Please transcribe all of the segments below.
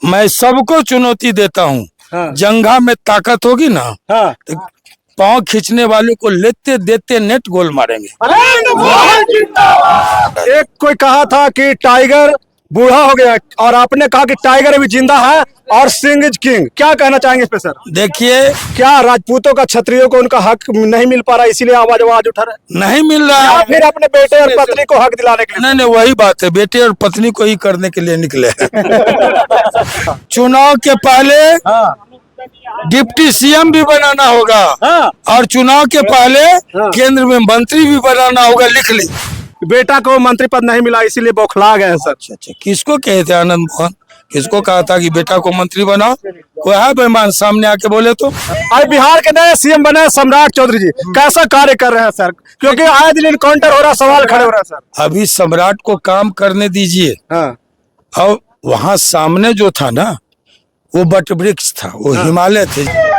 मैं सबको चुनौती देता हूँ। हाँ। जंघा में ताकत होगी ना, हाँ। तो पांव खींचने वालों को लेते देते नेट गोल मारेंगे। एक कोई कहा था कि टाइगर बूढ़ा हो गया और आपने कहा कि टाइगर अभी जिंदा है और सिंह इज किंग। क्या कहना चाहेंगे इस पे सर? देखिए, क्या राजपूतों का, क्षत्रियों को उनका हक नहीं मिल पा रहा, इसीलिए आवाज उठा रहे नहीं मिल रहा या है। फिर अपने बेटे और पत्नी को हक दिलाने के लिए? नहीं, वही बात है, बेटे और पत्नी को ही करने के लिए निकले हैं। चुनाव के पहले हाँ। डिप्टी सीएम भी बनाना होगा। हाँ। और चुनाव के पहले हाँ। केंद्र में मंत्री भी बनाना होगा। लिख ली। बेटा को मंत्री पद नहीं मिला इसीलिए बौखला गए हैं सर। अच्छा, किसको कहे थे आनंद मोहन? किसको कहा था कि बेटा को मंत्री बनाओ? कोई है बेईमान सामने आके बोले तो? आज बिहार के नए सीएम बने सम्राट चौधरी जी, कैसा कार्य कर रहे हैं सर? क्योंकि आए दिन इनकाउंटर हो रहा, सवाल खड़े हो रहे हैं सर। अभी सम्राट को काम करने दीजिए। हाँ। और वहां सामने जो था ना, वो बट वृक्ष था, वो हिमालय थे।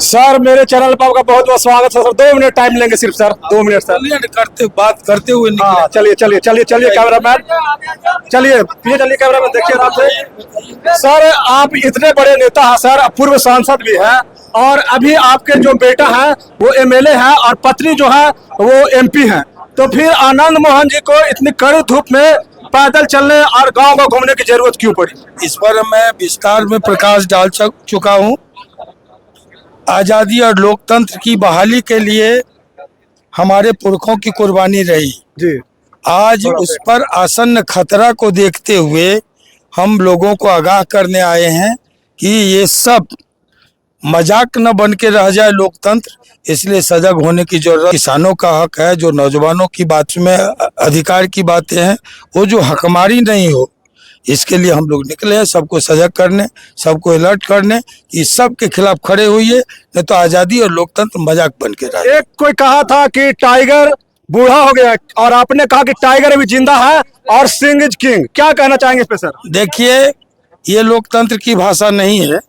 सर मेरे चैनल पर आपका बहुत बहुत स्वागत है सर। 2 मिनट टाइम लेंगे सिर्फ सर, 2 मिनट सर। बात करते हुए हाँ, चलिए चलिए चलिए चलिए कैमरामैन, चलिए पीछे चलिए कैमरामैन, देखिए आराम से। सर आप इतने बड़े नेता हैं सर, पूर्व सांसद भी हैं और अभी आपके जो बेटा है वो एमएलए है और पत्नी जो है वो एमपी है, तो फिर आनंद मोहन जी को इतनी कड़ी धूप में पैदल चलने और गाँव को घूमने की जरूरत क्यों पड़ी? इस पर मैं विस्तार में प्रकाश डाल चुका हूँ। आजादी और लोकतंत्र की बहाली के लिए हमारे पुरखों की कुर्बानी रही जी। आज उस पर आसन्न खतरा को देखते हुए हम लोगों को आगाह करने आए हैं कि ये सब मजाक न बन के रह जाए लोकतंत्र, इसलिए सजग होने की जरूरत। किसानों का हक है, जो नौजवानों की बात में अधिकार की बातें हैं, वो जो हकमारी नहीं हो, इसके लिए हम लोग निकले हैं सबको सजग करने, सबको अलर्ट करने कि सब के खिलाफ खड़े हुए, नहीं तो आजादी और लोकतंत्र मजाक बन के रहे। एक कोई कहा था कि टाइगर बूढ़ा हो गया और आपने कहा कि टाइगर अभी जिंदा है और सिंह इज किंग। क्या कहना चाहेंगे इस पे सर? देखिए, ये लोकतंत्र की भाषा नहीं है।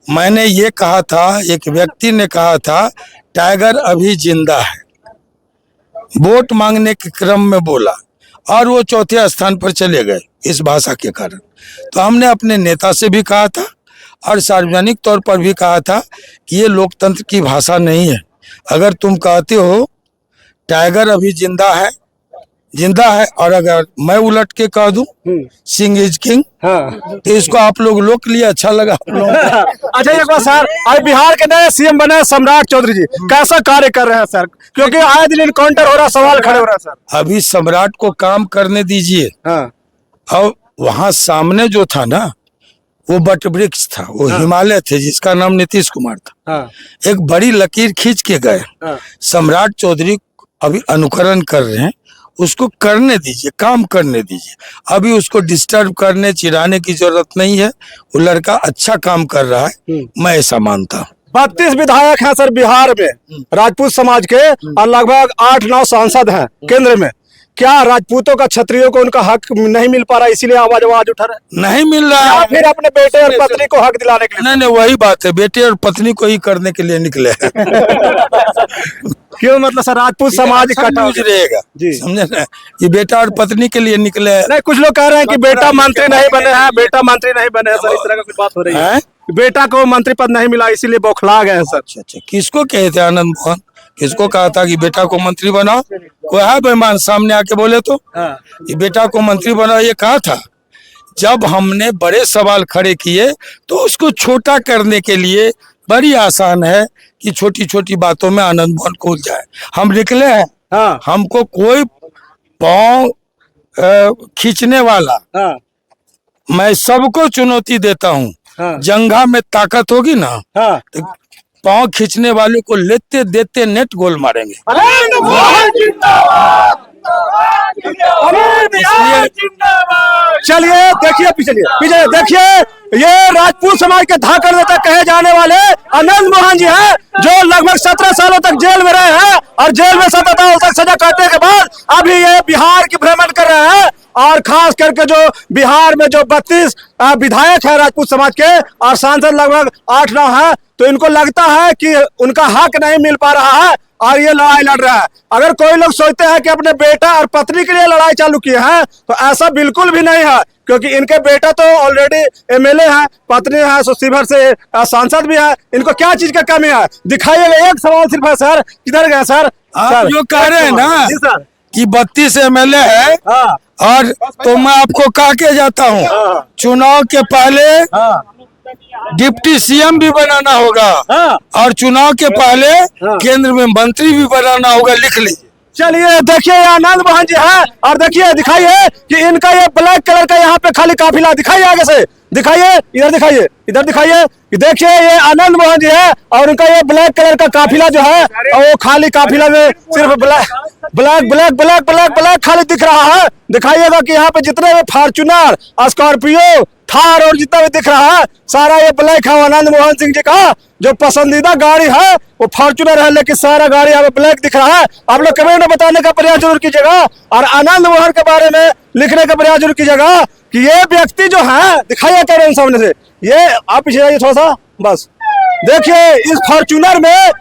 मैंने ये कहा था, एक व्यक्ति ने कहा था टाइगर अभी जिंदा है, वोट मांगने के क्रम में बोला और वो चौथे स्थान पर चले गए इस भाषा के कारण। तो हमने अपने नेता से भी कहा था और सार्वजनिक तौर पर भी कहा था कि ये लोकतंत्र की भाषा नहीं है। अगर तुम कहते हो टाइगर अभी जिंदा है और अगर मैं उलट के कह दूं सिंह इज किंग, हाँ। तो इसको आप लोग लोक लिए अच्छा लगा। अच्छा एक बात सर, आज बिहार के नए सीएम बने सम्राट चौधरी जी, कैसा कार्य कर रहे हैं सर? क्योंकि आए दिन इनकाउंटर हो रहा, सवाल खड़े हो रहे हैं सर। अभी सम्राट को काम करने दीजिए। हाँ। और वहां सामने जो था ना, वो बट वृक्ष था, वो हिमालय थे, जिसका नाम नीतीश कुमार था। हाँ। एक बड़ी लकीर खींच के गए। हाँ। सम्राट चौधरी अभी अनुकरण कर रहे हैं, उसको करने दीजिए, काम करने दीजिए। अभी उसको डिस्टर्ब करने चिढ़ाने की जरूरत नहीं है। वो लड़का अच्छा काम कर रहा है, मैं ऐसा मानता हूँ। 32 विधायक हैं सर बिहार में राजपूत समाज के और लगभग 8-9 सांसद हैं केंद्र में। क्या राजपूतों का, क्षत्रियों को उनका हक नहीं मिल पा रहा, इसीलिए आवाज उठा रहे? नहीं मिल रहा या है। फिर अपने बेटे और पत्नी को हक दिलाने के लिए? नहीं, वही बात है, बेटे और पत्नी को ही करने के लिए निकले हैं। क्यों, मतलब सर राजपूत समाज इकट्ठा न्यूज रहेगा जी, समझे ना? ये बेटा और पत्नी के लिए निकले हैं। नहीं, कुछ लोग कह रहे हैं कि बेटा मंत्री नहीं बने हैं, बेटा मंत्री नहीं बने हैं सर, इस तरह का कुछ बात हो रही है। बेटा को मंत्री पद नहीं मिला इसीलिए बौखला गए हैं सर। अच्छा, किसको कहे थे आनंद मोहन? किसको कहा था कि बेटा को मंत्री बनाओ? कोई है बेईमान सामने आके बोले तो? ये बेटा को मंत्री बनाओ ये कहा था। जब हमने बड़े सवाल खड़े किए तो उसको छोटा करने के लिए बड़ी आसान है कि छोटी छोटी बातों में आनंद मोहन को उलझाए। हम निकले हैं। हाँ। हमको कोई पाँव खींचने वाला, हाँ। मैं सबको चुनौती देता हूँ। हाँ। जंघा में ताकत होगी ना हाँ। तो पांव खींचने वालों को लेते देते नेट गोल मारेंगे। अनंत मोहन जिंदाबाद। इसलिए चलिए देखिए पीछे देखिए, ये राजपूत समाज के धाकड़ नेता कहे जाने वाले अनंत मोहन जी हैं, जो लगभग 17 सालों तक जेल में रहे हैं और जेल में 17 साल तक सजा काटने के बाद अभी ये बिहार की भ्रमण कर रहे हैं। और खास करके जो बिहार में जो 32 विधायक है राजपूत समाज के और सांसद लगभग 8-9 हैं, तो इनको लगता है कि उनका हक नहीं मिल पा रहा है और ये लड़ाई लड़ रहा है। अगर कोई लोग सोचते हैं कि अपने बेटा और पत्नी के लिए लड़ाई चालू किए हैं, तो ऐसा बिल्कुल भी नहीं है, क्योंकि इनके बेटा तो ऑलरेडी एमएलए है, पत्नी है सो शिवहर से सांसद भी है। इनको क्या चीज का कमी है दिखाइएगा। एक सवाल सिर्फ है सर, किधर गए सर? आप सर, जो कह रहे हैं ना जी सर, कि 32 एमएलए है हाँ और तो मैं आपको कह के जाता हूँ, हाँ। चुनाव के पहले हाँ डिप्टी सीएम भी बनाना होगा हाँ। और चुनाव के पहले हाँ। केंद्र में मंत्री भी बनाना होगा, लिख लीजिए। चलिए देखिए ये आनंद मोहन जी है और देखिए दिखाइए कि इनका ये ब्लैक कलर का यहाँ पे खाली काफिला दिखाइए, आगे से दिखाइए, इधर दिखाइए, इधर दिखाइए। देखिए ये आनंद मोहन जी है और उनका ये ब्लैक कलर का काफिला जो है वो खाली काफिला में सिर्फ black black black black black black खाली दिख रहा है। दिखाइएगा कि यहाँ पे जितने भी फॉर्च्यूनर, स्कॉर्पियो, थार और जितना भी दिख रहा है सारा ये ब्लैक है। आनंद मोहन सिंह जी का जो पसंदीदा गाड़ी है वो फॉर्च्यूनर है, लेकिन सारा गाड़ी यहाँ पे ब्लैक दिख रहा है। आप लोग कमेंट में बताने का प्रयास जरूर कीजिएगा और आनंद मोहन के बारे में लिखने का प्रयास जरूर कीजिएगा कि ये व्यक्ति जो है, दिखाइए कैमरे सामने से, ये आप पीछे जाइए थोड़ा सा, बस देखिए इस फॉर्च्यूनर में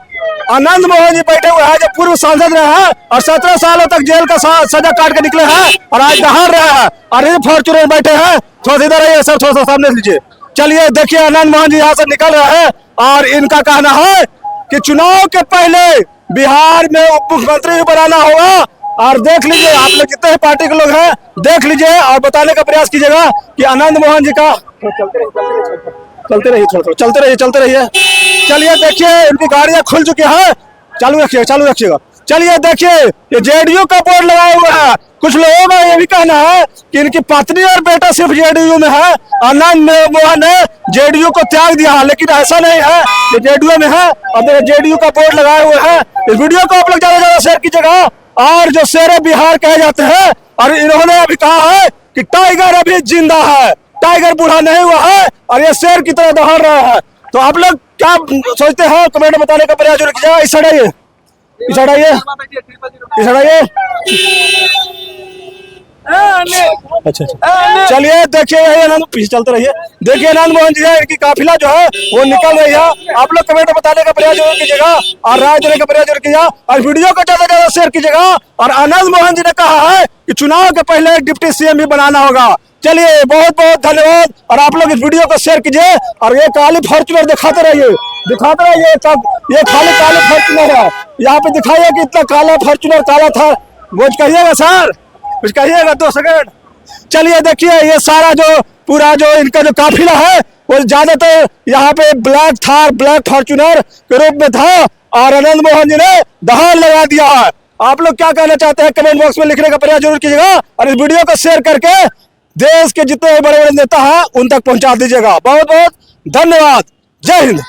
आनंद मोहन जी बैठे हुए हैं, जो पूर्व सांसद रहे हैं और 17 सालों तक जेल का सजा काट के निकले हैं और आज बाहर रहे हैं और ये फॉर्च्यूनर बैठे हैं। थोड़ा सा इधर आइए सर, थोड़ा सा सामने लीजिए। चलिए देखिए आनंद मोहन जी यहाँ से निकल रहे हैं और इनका कहना है कि चुनाव के पहले बिहार में उप मुख्यमंत्री भी बनाना होगा। और देख लीजिए आप लोग जितने पार्टी के लोग हैं, देख लीजिए और बताने का प्रयास कीजिएगा कि आनंद मोहन जी का चलते रहिए, थोड़ा चलते रहिए। चलिए देखिए इनकी गाड़ियां खुल चुकी हैं, चालू रखिएगा। चलिए देखिए ये जेडीयू का बोर्ड लगाया हुआ है। कुछ लोगों का ये भी कहना है कि इनकी पत्नी और बेटा सिर्फ जेडीयू में है, आनंद मोहन ने जेडीयू को त्याग दिया है, लेकिन ऐसा नहीं है, ये जेडीयू में है और जेडीयू का बोर्ड लगाए हुए हैं। इस वीडियो को आप लोग ज्यादा से ज्यादा शेयर कीजिएगा। और जो शेरे बिहार कहे जाते हैं, और इन्होंने अभी कहा है कि टाइगर अभी जिंदा है, टाइगर बूढ़ा नहीं हुआ है और ये शेर की तरह दहाड़ रहा है। तो आप लोग क्या सोचते हैं कमेंट में बताने का प्रयास जरूर कीजिएगा। इस साइड आइए। अच्छा चलिए देखिए यही आनंद, पीछे चलते रहिए। देखिए आनंद मोहन जी है, इनकी काफिला जो है वो निकल रही है। आप लोग कमेंट में बताने का प्रयास जरूर कीजिएगा और राय देने का प्रयास जरूर कीजिएगा और वीडियो को ज्यादा से ज्यादा शेयर कीजिएगा। और आनंद मोहन जी ने कहा है कि चुनाव के पहले एक डिप्टी सीएम भी बनाना होगा। चलिए बहुत बहुत धन्यवाद और आप लोग इस वीडियो को शेयर कीजिए और ये काली फॉर्च्यूनर दिखाते रहिए। ये खाली काली फॉर्च्यूनर है, यहाँ पे दिखाइए कि इतना काला फॉर्च्यूनर काला था। कुछ कहिएगा सर, कुछ कहिएगा, 2 सेकंड। चलिए देखिए ये सारा जो पूरा जो इनका जो काफिला है वो ज्यादातर यहाँ पे ब्लैक थार, ब्लैक फॉर्च्यूनर के रूप में था और आनंद मोहन जी ने दहाड़ लगा दिया है। आप लोग क्या कहना चाहते हैं कमेंट बॉक्स में लिखने का प्रयास जरूर कीजिएगा और इस वीडियो को शेयर करके देश के जितने बड़े बड़े नेता हैं उन तक पहुंचा दीजिएगा। बहुत बहुत धन्यवाद। जय हिंद।